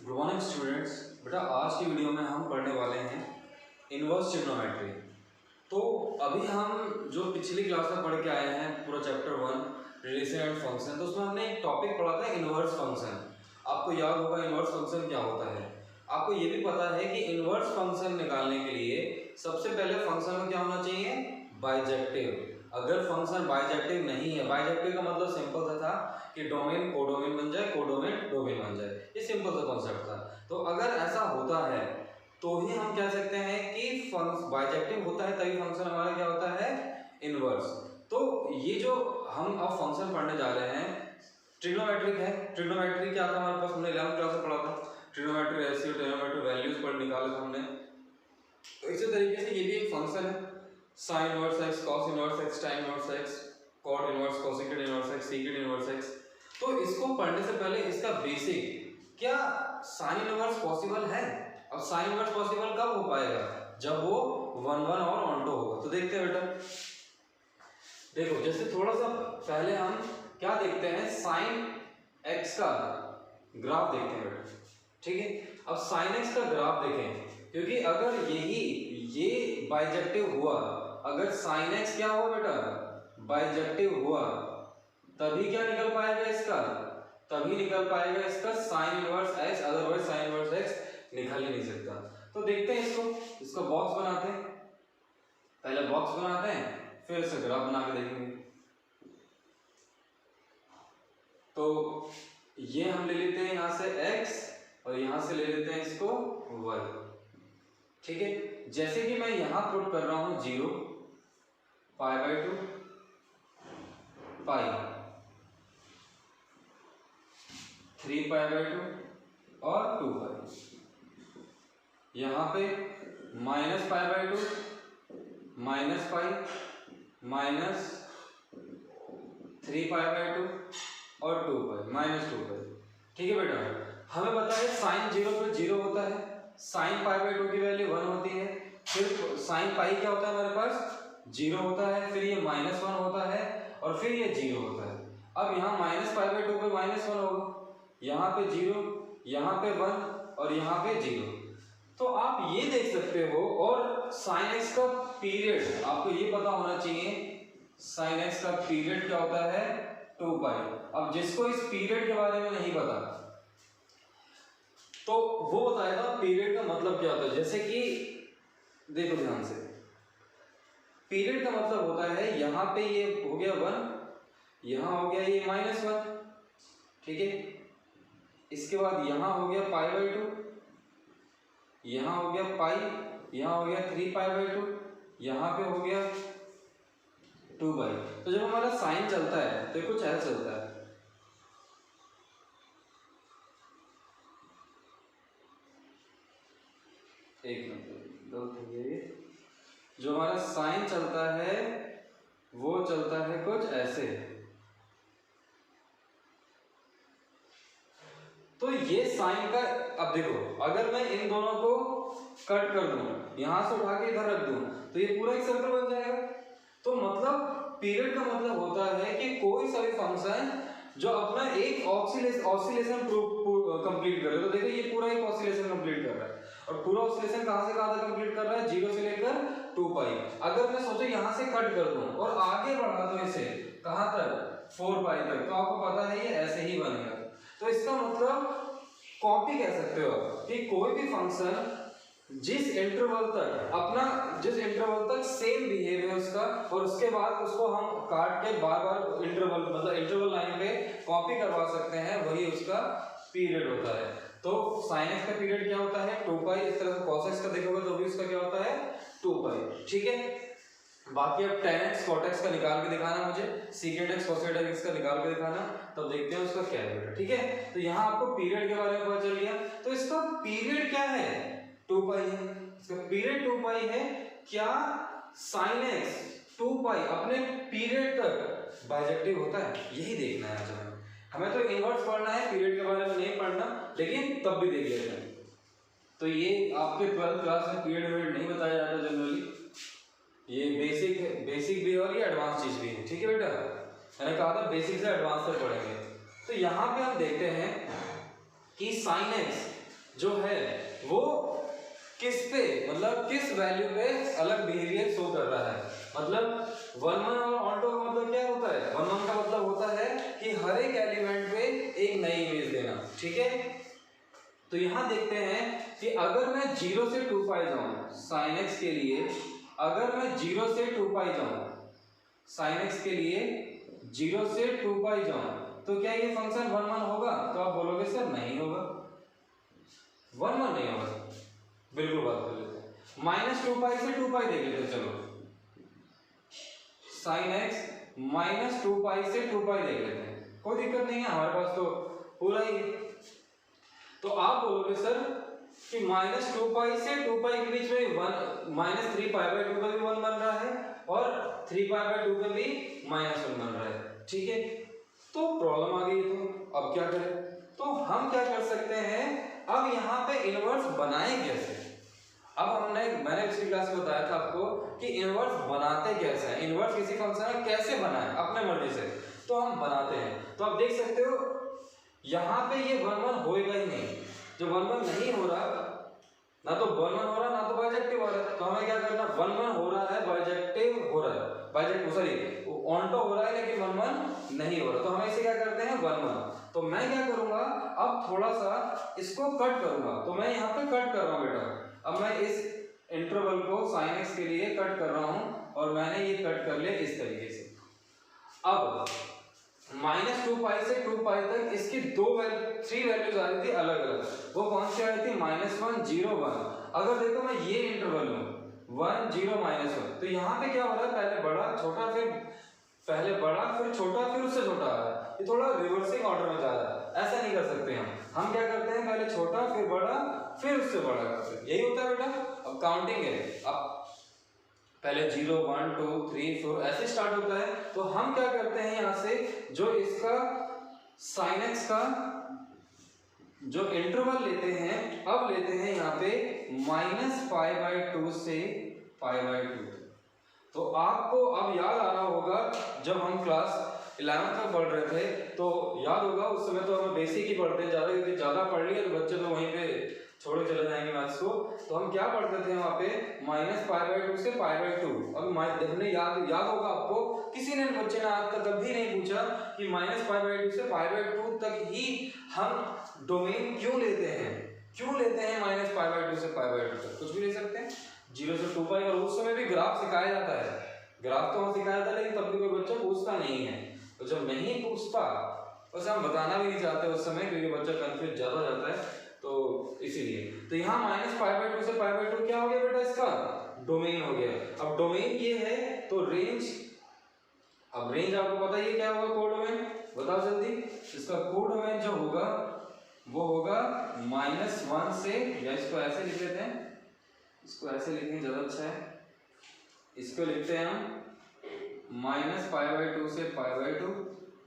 Good morning students. बेटा आज की वीडियो में हम पढ़ने वाले हैं इनवर्स ट्रिग्नोमेट्री। तो अभी हम जो पिछली क्लास में पढ़ के आए हैं पूरा चैप्टर 1 रिलेशन एंड फंक्शन, तो उसमें हमने एक टॉपिक पढ़ा था इनवर्स फंक्शन। आपको याद होगा इनवर्स फंक्शन क्या होता है। आपको ये भी पता है कि इनवर्स फंक्शन निकालने के लिए सबसे पहले फंक्शन में क्या होना चाहिए, बाइजेक्टिव। अगर फंक्शन बाइजेक्टिव नहीं है, बाइजेक्टिव का मतलब सिंपल सा था कि डोमेन कोडोमेन बन जाए, कोडोमेन डोमेन बन जाए, ये सिंपल सा कॉन्सेप्ट था। तो अगर ऐसा होता है तो ही हम कह सकते हैं कि फंक्शन बाइजेक्टिव होता है, तभी फंक्शन हमारा क्या होता है, इनवर्स। तो ये जो हम अब फंक्शन पढ़ने जा रहे हैं ट्रिग्नोमेट्रिक है। ट्रिग्नोमेट्री क्या था हमारे पास, हमने 11th क्लास में पढ़ा था। ट्रिग्नोमेट्री रेशियो, ट्रिग्नोमेट्री वैल्यूज पर निकाले थे हमने। तो इसी तरीके से ये भी एक फंक्शन है, sine inverse x, cos inverse x, tan inverse x, cot inverse, cosecant inverse x, secant inverse x. तो इसको पढ़ने से पहले इसका बेसिक, क्या साइन इनवर्स पॉसिबल है? अब साइन इनवर्स पॉसिबल कब हो पाएगा, जब वो 1 1 और ऑन 2 होगा। तो देखते हैं बेटा, देखो जैसे थोड़ा सा पहले हम क्या देखते हैं, साइन एक्स का ग्राफ देखते हैं बेटा, ठीक है। अब साइन एक्स का ग्राफ देखें, क्योंकि अगर ये बाइजेक्टिव हुआ, अगर साइन एक्स क्या हुआ बेटा, बाइजेक्टिव हुआ, तभी क्या निकल पाएगा इसका, तभी निकल पाएगा इसका sign inverse x, otherwise sign inverse x निकल ही नहीं सकता। तो देखते हैं इसको बॉक्स बनाते हैं, पहले बॉक्स बनाते हैं फिर इसका ग्राफ बना के देखेंगे। तो ये हम ले लेते हैं यहां से x और यहां से ले लेते हैं इसको y, ठीक है। जैसे कि मैं यहां पुट कर रहा हूं 0, π/2, पाई, 3π/2 और 2π। यहां पे -π/2, -π, -3π/2 और 2π, -2π, ठीक है बेटा। हमें पता है साइन 0 पर 0 होता है, साइन π/2 की वैल्यू 1 होती है, फिर साइन पाई क्या होता है हमारे पास, 0 होता है, फिर ये -1 होता है और फिर ये 0 होता है। अब यहाँ -π/2 पे -1 होगा, यहाँ पे 0, यहाँ पे 1 और यहाँ पे 0। तो आप ये देख सकते हो। और साइन एक्स का पीरियड आपको ये पता होना चाहिए, साइन एक्स का पीरियड क्या होता है, 2π। अब जिसको इस पीरियड के बारे में नहीं पता तो वो बताएगा पीरियड का मतलब क्या होता है। जैसे कि देखो ध्यान से, पीरियड का मतलब होता है, यहां पे ये हो गया 1, यहां हो गया ये -1, ठीक है। इसके बाद यहां हो गया π/2, यहां हो गया पाई, यहां हो गया 3π/2, यहां पे हो गया 2π। तो जब हमारा साइन चलता है तो कुछ ऐसा चलता है, एक मिनट गलत हो गया, ये जो हमारा साइन चलता है वो चलता है कुछ ऐसे। तो ये साइन का, अब देखो अगर मैं इन दोनों को कट कर दूं, यहां से उठा के इधर रख दूं, तो ये पूरा एक सर्कल बन जाएगा। तो मतलब पीरियड का मतलब होता है कि कोई सा भी फंक्शन जो अपना एक ऑसिलेशन कंप्लीट करे। तो देखो ये पूरा एक ऑसिलेशन कंप्लीट कर रहा है, और पूरा ऑसिलेशन कहां से कहां तक कंप्लीट कर रहा है, 0 से लेकर 2π। अगर मैं सोचो यहां से कट कर दूं और आगे बढ़ा दूं इसे कहां तक, 4π तक, तो आपको पता है ये ऐसे ही बनेगा। तो इसका मतलब कॉपी कह सकते हो कि कोई भी फंक्शन जिस इंटरवल तक सेम बिहेव है उसका, और उसके बाद उसको हम काट के बार बार इंटरवल मतलब इंटरवल लाइन पे कॉपी करवा सकते हैं, वही उसका पीरियड होता है। तो साइन एक्स का पीरियड क्या होता है, 2π। इस तरह से कॉस एक्स का देखोगे तो भी उसका क्या होता है, 2π, ठीक है। बाकी अब tan x cot x का निकाल के दिखाना मुझे, secant x cosecant x का निकाल के दिखाना, तब देखते हैं उसका क्या है, ठीक है। तो यहाँ आपको पीरियड के बारे में पता चल गया। तो इसका पीरियड क्या है, 2π है, इसका पीरियड 2π है। क्या sin x 2π अपने पीरियड तक बाइजेक्टिव होता है, यही देखना है आज हमें। तो इनवर्स पढ़ना है, पीरियड के बारे में नहीं पढ़ना, लेकिन तब भी देख लेते हैं। तो ये आपके 12th क्लास में पीरियड नहीं बताया जाता जनरली, ये बेसिक भी और ये एडवांस चीज भी है, ठीक है बेटा। मैंने कहा था बेसिक से एडवांस तक पढ़ेंगे। तो यहाँ पे हम देखते हैं कि साइन एक्स जो है वो किस पे, मतलब किस वैल्यू पे अलग बिहेवियर शो कर रहा है। मतलब 1 1 और ऑन्टो का मतलब क्या होता है, 1 1 का मतलब होता है कि हर एक एलिमेंट पे एक नई इमेज देना, ठीक है। तो यहां देखते हैं कि अगर मैं 0 से 2 पाई जाऊं sin x के लिए, अगर मैं 0 से 2 पाई जाऊं sin x के लिए 0 से 2 पाई जाऊं, तो क्या ये फंक्शन 1 1 होगा? तो आप बोलोगे सर नहीं होगा, 1 1 नहीं होगा। बिल्कुल बात कर लेते हैं, माइनस 2 पाई से 2 पाई देख लेते हैं। चलो sin x माइनस 2 पाई से 2 पाई देख लेते हैं, कोई दिक्कत नहीं है, हमारे पास तो पूरा ही। तो आप बोलोगे सर कि माइनस 2 पाई से 2 पाई के बीच में माइनस 3 पाई बाई 2 का भी 1 बन रहा है और 3 पाई बाई 2 का भी माइनस 1 बन रहा है, ठीक है। तो प्रॉब्लम आ गई, तो अब क्या करें? तो हम क्या कर सकते हैं, अब यहाँ पे इनवर्स बनाए कैसे? अब मैंने पिछली क्लास में बताया था आपको कि इनवर्स बनाते कैसे हैं, इनवर्स किसी फंक्शन में कैसे बनाए अपने मर्जी से, तो हम बनाते हैं। तो आप देख सकते हो यहाँ पे ये 1 1 होएगा ही नहीं, जो 1 1 नहीं हो रहा, ना तो 1 1 हो रहा ना तो बाइजेक्टिव हो रहा है, तो हमें क्या करना, 1 1 हो रहा है बाइजेक्टिव हो रहा है, बाइजेक्टिव सॉरी ऑन्टो हो रहा है लेकिन 1 1 नहीं हो रहा, तो हम इसे क्या करते हैं 1 1। तो मैं क्या करूंगा, अब थोड़ा सा इसको कट करूंगा, तो मैं यहाँ पे कट कर रहा हूँ बेटा। अब मैं इस इंटरवल को sin x के लिए कट कर रहा हूँ और मैंने ये कट कर लिया इस तरीके से। अब माइनस 2 पाई से 2 पाई तक इसकी 3 वैल्यूज आ रही थी अलग अलग, वो कौन सी आ रही थी, -1 0 1। अगर देखो मैं ये इंटरवल लूं 1 0 -1, तो यहाँ पे क्या हो रहा है, पहले बड़ा छोटा फिर पहले बड़ा फिर छोटा फिर उससे छोटा आ रहा है, ये थोड़ा रिवर्सिंग ऑर्डर में जा रहा है। ऐसा नहीं कर सकते हम क्या करते हैं, पहले छोटा फिर बड़ा फिर उससे बड़ा करते हैं, यही होता है बेटा। अब काउंटिंग है, अब पहले 0 1 2 3 4 ऐसे स्टार्ट होता है। तो हम क्या करते हैं, यहाँ से जो इसका sin x का जो इंटरवल लेते हैं, अब लेते हैं यहाँ पे -π/2 से π/2। तो आपको अब याद आ रहा होगा जब हम क्लास 11th में पढ़ रहे थे, तो याद होगा उस समय तो हम बेसिक ही पढ़ते हैं ज़्यादा, क्योंकि ज़्यादा पढ़ लिए तो बच्चे तो वहीं पे छोड़े चले जाएंगे मैथ्स को। तो हम क्या पढ़ते थे वहाँ पे -π/2 से π/2। अब हमने याद होगा आपको, किसी ने बच्चे ने आज तक कभी नहीं पूछा कि -π/2 से π/2 तक ही हम डोमेन क्यों लेते हैं, -π/2 से π/2 तक कुछ भी ले सकते हैं, 0 से 2 पाई। और उस समय भी ग्राफ सिखाया जाता है, ग्राफ तो सिखाया जाता है, लेकिन तब भी कोई बच्चा पूछता नहीं है। तो जब नहीं पूछता, बस हम बताना भी नहीं चाहते उस समय, क्योंकि बच्चा कंफ्यूज ज्यादा जाता है, तो इसीलिए। तो यहाँ -π/2 से π/2 क्या हो गया बेटा, इसका डोमेन हो गया। अब डोमेन ये है तो रेंज, अब रेंज आपको पता ही क्या होगा, कोडोमेन बताओ जल्दी। इसका कोडोमेन जो होगा वो होगा -1 से, या इसको ऐसे लिख लेते हैं, इसको ऐसे लिखेंगे ज़्यादा अच्छा है, इसको लिखते हैं हम -π/2 से π/2,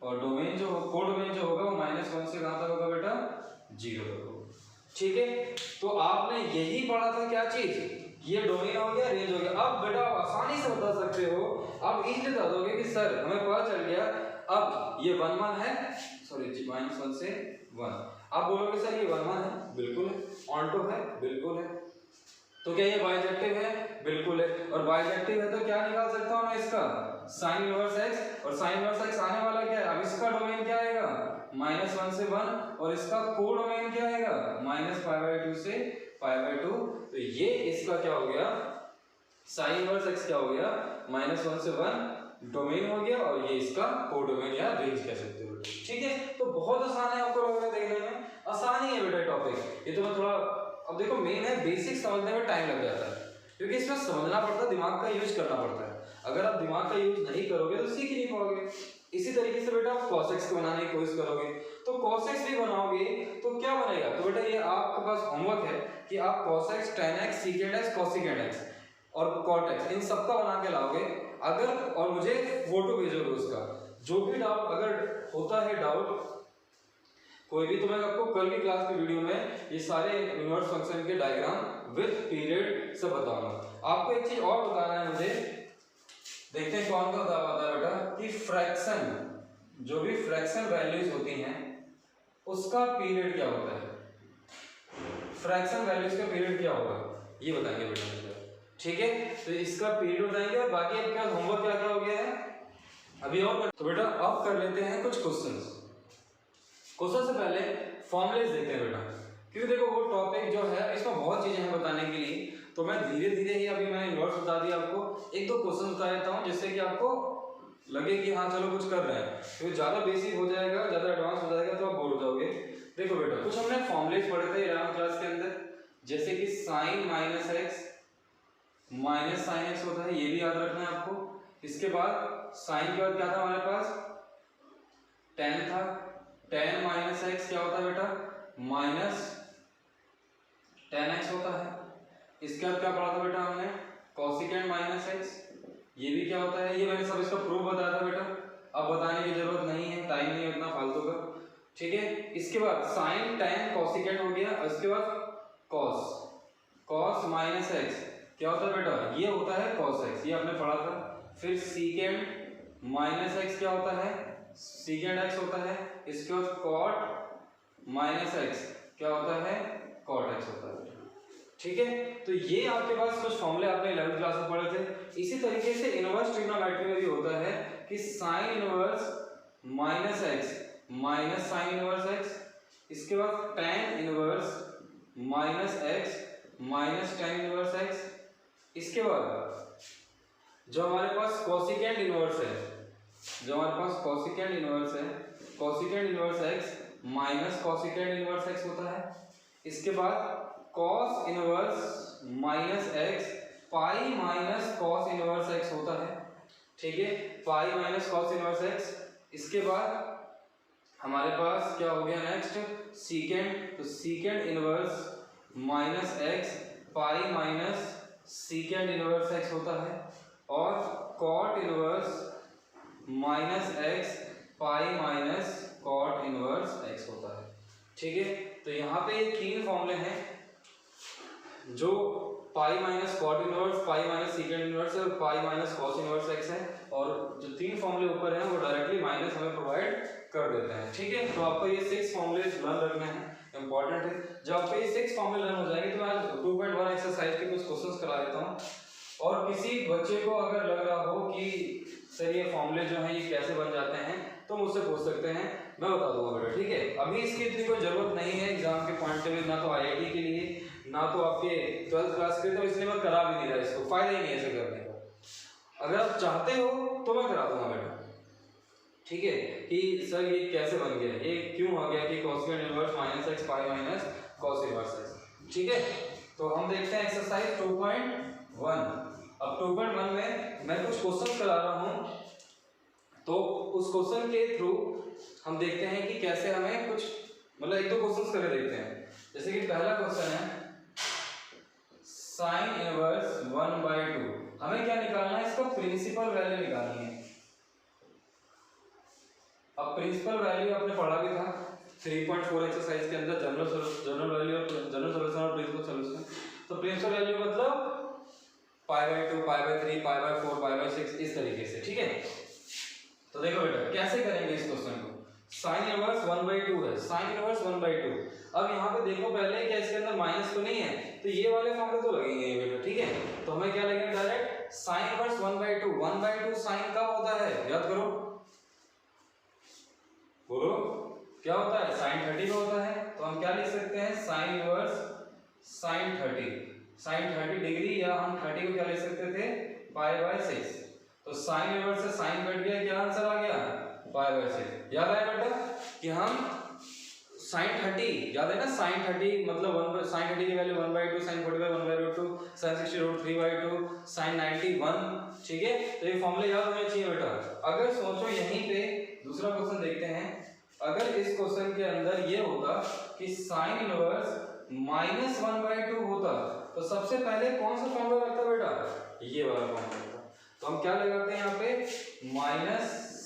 और डोमेन जो कोडोमेन जो होगा वो -1 से कहाँ तक होगा बेटा, 0 तक होगा, ठीक है। तो आपने यही पढ़ा था, क्या चीज, ये डोमेन हो गया, रेंज हो गया। अब बेटा आप आसानी से बता सकते हो, आप इजीली बता दोगे कि सर हमें पता चल गया अब ये 1 1 है, सॉरी -1 से 1। आप बोलोगे सर ये 1 1 है, बिल्कुल है, ऑन्टो है, बिल्कुल है, तो क्या ये बाइजेक्टिव है, बिल्कुल है, और बाइजेक्टिव है तो क्या निकाल सकता हूं मैं इसका sin इनवर्स x, और sin इनवर्स x आने वाला क्या है, अब इसका डोमेन क्या आएगा, -1 से 1, और इसका कोडोमेन क्या आएगा, -π/2 से π/2। तो ये इसका क्या हो गया, sin इनवर्स x क्या हो गया, -1 से 1 डोमेन हो गया, और ये इसका कोडोमेन या रेंज कह सकते हो, ठीक है। तो बहुत आसान है, आपको लग रहा है देखने में आसान ही है बेटा टॉपिक, ये तो मैं थोड़ा, अब देखो मेन है बेसिक समझने में टाइम लग जाता है, क्योंकि इसमें समझना पड़ता है, दिमाग का यूज करना पड़ता है। अगर आप दिमाग का यूज नहीं करोगे तो सीख ही नहीं पाओगे। इसी तरीके से बेटा आप cos x को बनाने की कोशिश करोगे, तो cos x भी बनाओगे तो क्या बनेगा, तो बेटा ये आपके पास होमवर्क है कि आप cos x, tan x, secant x, cosecant x और cot x इन सबका बना के लाओगे अगर, और मुझे फोटो भेजोगे उसका। जो भी डाउट अगर होता है, डाउट कोई भी, तो मैं आपको कल की क्लास की वीडियो में ये सारे इनवर्स फंक्शन के डायग्राम विद पीरियड सब बताऊंगा। आपको एक चीज और बताना है मुझे, देखते हैं कौन सा बता पाता है बेटा, कि फ्रैक्शन, जो भी फ्रैक्शन वैल्यूज होती हैं उसका पीरियड क्या होता है। फ्रैक्शन वैल्यूज का पीरियड क्या होगा ये बताएंगे बेटा। ठीक है, तो इसका पीरियड बताएंगे और बाकी आपका होमवर्क क्या क्या हो गया है अभी और। तो बेटा अब कर लेते हैं कुछ क्वेश्चंस। क्वेश्चन से पहले फॉर्मूलेस देखते हैं बेटा, क्योंकि देखो वो टॉपिक जो है इसमें बहुत चीजें हैं बताने के लिए, तो मैं धीरे धीरे ही अभी मैं इन्वर्स बता दिया आपको, एक दो क्वेश्चन बता देता हूँ जिससे कि आपको लगे कि हाँ चलो कुछ कर रहे हैं। क्योंकि ज्यादा बेसिक हो जाएगा, ज्यादा एडवांस हो जाएगा तो आप बोर हो जाओगे। देखो बेटा कुछ हमने फॉर्मूलेस पढ़े थे 11th क्लास के अंदर, जैसे कि sine minus x minus sine x होता है, ये भी याद रखना है आपको। इसके बाद साइन के बाद क्या था हमारे पास, टेन था, टेन माइनस एक्स क्या होता है बेटा, माइनस टेन एक्स होता है। इसके बाद क्या पढ़ा था बेटा हमने, कोसिकेंड माइनस एक्स, ये भी क्या होता है, ये मैंने सब इसका प्रूफ बताया था बेटा, अब बताने की जरूरत नहीं है, टाइम नहीं है उतना फालतू का। ठीक है, इसके बाद साइन टेन कोसिकेंड हो गया, इसके बाद कॉस, कॉस माइनस एक्स क्या होता है बेटा, ये होता है कॉस एक्स, ये आपने पढ़ा था। फिर सीकेंड माइनस एक्स क्या होता है, सीकेंड एक्स होता है। इसके बाद कॉट माइनस एक्स क्या होता है, कॉट एक्स होता है। ठीक है, तो ये आपके पास कुछ फॉर्मूले आपने 11th क्लास में पढ़े थे। इसी तरीके से इनवर्स ट्रिग्नोमेट्री में भी होता है कि sine inverse minus x minus sign inverse x, इसके बाद tan inverse minus x minus tan inverse x. इसके बाद जो हमारे पास कोसिकेंड इनवर्स है, जो हमारे पास कोसिकेंड इनवर्स है, cosecant inverse x minus cosecant inverse x होता है। इसके बाद cos inverse minus x pi minus cos inverse x होता है। ठीक है, पाई माइनस कॉस इनवर्स एक्स। इसके बाद हमारे पास क्या हो गया नेक्स्ट, सीकेंड, तो secant inverse minus x pi minus secant inverse x होता है। और cot inverse minus x pi minus cot inverse x होता है। ठीक है, तो यहाँ पे ये तीन फॉर्मूले हैं, जो pi minus cot inverse, pi minus secant inverse और pi minus cos inverse x है। और जो तीन फॉर्मूले ऊपर हैं वो डायरेक्टली माइनस हमें प्रोवाइड कर देते हैं। ठीक है, तो आपको ये 6 फॉर्मूले लर्न रखने हैं, इंपॉर्टेंट है। जब आपको ये 6 फॉर्मूले लर्न हो जाएंगे तो मैं आज 2.1 एक्सरसाइज के कुछ क्वेश्चंस करा देता हूँ। और किसी बच्चे को अगर लग रहा हो कि सर ये फॉर्मूले जो हैं ये कैसे बन जाते हैं, तो मुझसे पूछ सकते हैं, मैं बता दूंगा बेटा। ठीक है, अभी इसकी इतनी कोई जरूरत नहीं है एग्जाम के पॉइंट ऑफ व्यू, ना तो IIT के लिए ना तो आपके 12th क्लास के लिए, तो इसलिए मैं करा भी नहीं रहा, इसको फायदा ही नहीं है ऐसे करने का। अगर आप चाहते हो तो मैं करा दूंगा बेटा। ठीक है, कि सर ये कैसे बन गया, ये क्यों आ गया कि cosecant inverse minus x pi minus cos inverse x. ठीक है, तो हम देखते हैं एक्सरसाइज 2.1। अब 2.1 में मैं कुछ क्वेश्चन करा रहा हूँ, तो उस क्वेश्चन के थ्रू हम देखते हैं कि कैसे हमें कुछ मतलब एक दो क्वेश्चंस करके देखते हैं। जैसे कि पहला क्वेश्चन है साइन इनवर्स 1/2, हमें क्या निकालना है, इसका प्रिंसिपल वैल्यू निकालनी है। अब प्रिंसिपल वैल्यू आपने पढ़ा भी था 3.4 एक्सरसाइज के अंदर, जनरल वैल्यू और जनरल सॉल्यूशन और प्रिंसिपल सॉल्यूशन। तो प्रिंसिपल वैल्यू मतलब π/2 π/3 π/4 π/6 इस तरीके से। ठीक है, तो देखो बेटा कैसे करेंगे इस क्वेश्चन को। साइन इनवर्स 1/2 है, साइन इनवर्स 1/2। अब यहाँ पे देखो पहले क्या इसके अंदर माइनस तो नहीं है, तो ये वाले फॉर्मूले तो लगेंगे बेटा। ठीक है, तो हमें क्या लगेगा डायरेक्ट साइन इनवर्स 1/2। 1/2 साइन कब होता है, याद करो, बोलो क्या होता है, साइन 30 का होता है। तो हम क्या लिख सकते हैं, साइन इनवर्स साइन 30 डिग्री, या हम 30 को क्या लिख सकते थे, π/6। तो साइन इनवर्स से साइन कट गया, क्या आंसर आ गया, π/6। याद आया बेटा कि हम साइन 30 याद है ना, साइन 30 मतलब साइन 30 की वैल्यू 1/2, साइन 45 1/2, साइन 60 3/2, साइन 90 1। ठीक है, तो ये फॉर्मूले याद होने चाहिए बेटा। अगर सोचो यहीं पे दूसरा क्वेश्चन देखते हैं, अगर इस क्वेश्चन के अंदर ये होता कि साइन इनवर्स -1/2 होता, तो सबसे पहले कौन सा फॉर्मूला लगता बेटा, ये वाला फॉर्मूला लगता। तो हम क्या लगाते हैं यहाँ पे, माइनस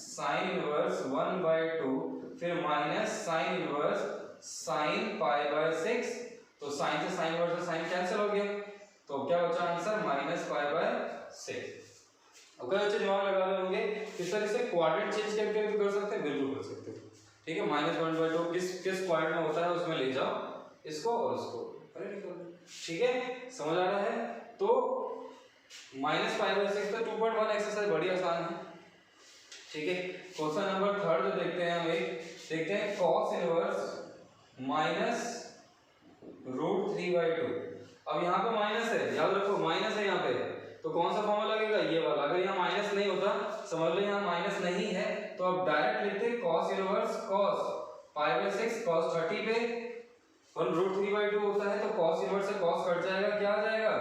साइन इनवर्स 1/2 फिर माइनस साइन इनवर्स साइन π/6। तो साइन से साइन इनवर्स से साइन कैंसिल हो गया, तो क्या बचा आंसर -π/6। ओके बच्चे जवाब लगा रहे होंगे किस तरह से क्वाड्रेंट चेंज करके भी कर सकते हैं, बिल्कुल कर सकते हो। ठीक है, -1/2 किस क्वाड्रेंट में होता है उसमें ले जाओ इसको और इसको, ठीक है, समझ आ रहा है? तो -π/6 तो 2.1 एक्सरसाइज बड़ी आसान है। ठीक है, क्वेश्चन नंबर 3 जो देखते हैं हम एक देखते हैं cos इनवर्स -√3/2। अब यहाँ पे माइनस है, याद रखो माइनस है यहाँ पे, तो कौन सा फॉर्मूला लगेगा? ये वाला। अगर यहाँ माइनस नहीं होता, समझ लो यहाँ माइनस नहीं है, तो अब डायरेक्ट लिखते cos इनवर्स cos π/6 cos 30 पे 1√3/2 होता है, तो cos इनवर्स से cos कट जाएगा, क्या आ जाएगा?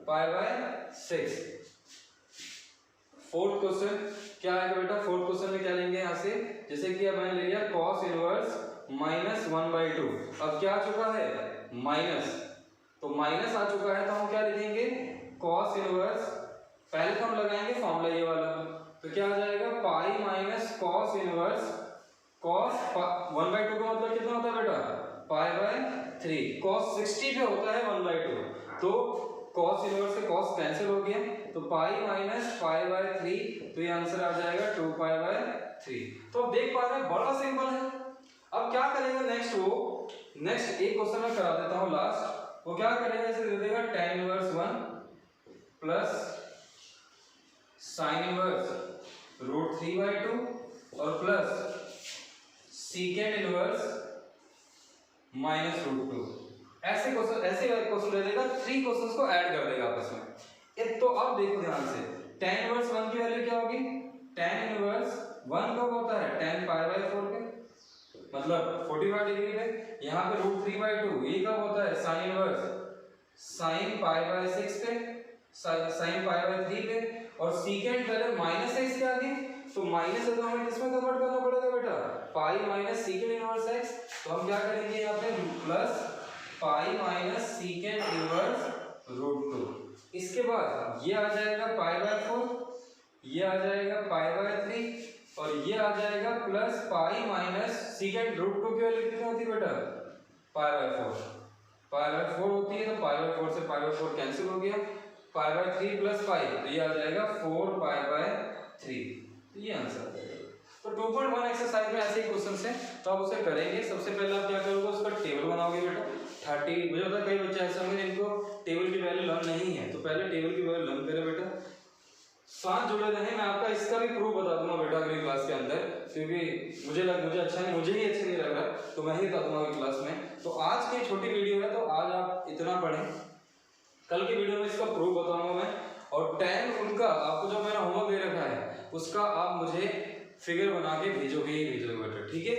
π/6। फोर्थ क्वेश्चन क्या आएगा बेटा? फोर्थ क्वेश्चन में क्या लेंगे यहाँ से? जैसे कि अब मैंने ले लिया cos इनवर्स -1/2। अब क्या आ चुका है? माइनस, तो माइनस आ चुका है, तो हम क्या लिखेंगे? cos इनवर्स, पहले तो हम लगाएंगे फॉर्मूला ये वाला, तो क्या आ जाएगा? Pi minus cos inverse cos 1/2 का मतलब कितना होता है बेटा? π/3। cos 60 पे होता है 1/2, तो cos इनवर्स से cos कैंसिल हो गया, तो पाई माइनस π/3, तो ये आंसर आ जाएगा 2π/3। तो अब देख पा रहे हैं, बड़ा सिंपल है। अब क्या करेगा नेक्स्ट? वो नेक्स्ट एक क्वेश्चन में करा देता हूँ लास्ट। वो क्या करेगा? इसे दे देगा tan inverse 1 plus sin inverse √3/2 और प्लस secant इनवर्स -√2। ऐसे क्वेश्चन, ऐसे क्वेश्चन दे देगा, 3 क्वेश्चंस को ऐड कर देगा आपस में। एक तो अब देखो ध्यान से, tan इनवर्स 1 की वैल्यू क्या होगी? tan इनवर्स 1 कब होता है? tan π/4 पे, मतलब 45 डिग्री पे। यहाँ पे √3/2 ये कब होता है? sin इनवर्स sin π/6 पे, sin π/3 पे, और secant पहले माइनस है इसके आगे, तो माइनस है तो हमें किसमें कन्वर्ट करना पड़ेगा बेटा? Pi minus secant inverse x। तो हम क्या करेंगे यहाँ पे? Plus pi minus secant inverse √2। इसके बाद ये आ जाएगा π/4, ये आ जाएगा π/3, और ये आ जाएगा प्लस पाई माइनस secant √2 की वैल्यू कितनी होती है बेटा? π/4। π/4 होती है, तो π/4 से π/4 कैंसिल हो गया, π/3 प्लस पाई, तो ये आ जाएगा 4π/3। तो ये आंसर आ जाएगा। तो 2.1 एक्सरसाइज में ऐसे ही क्वेश्चन है, तो आप उसे करेंगे। सबसे पहले आप क्या करोगे? उसका टेबल बनाओगे बेटा। 30 मुझे पता है कई बच्चे ऐसे होंगे जिनको टेबल की वैल्यू लर्न नहीं है, तो पहले टेबल की वैल्यू लर्न करें बेटा। साथ जुड़े रहें, मैं आपका इसका भी प्रूफ बता दूंगा बेटा अगली क्लास के अंदर, क्योंकि मुझे ही अच्छा नहीं लग रहा, तो मैं ही बता दूंगा अगली क्लास में। तो आज की छोटी वीडियो है, तो आज आप इतना पढ़ें, कल की वीडियो में इसका प्रूफ बताऊंगा मैं। और tan उनका आपको जो मैंने होमवर्क दे रखा है, उसका आप मुझे फिगर बना के भेजोगे ही भेजोगे बेटा, ठीक है?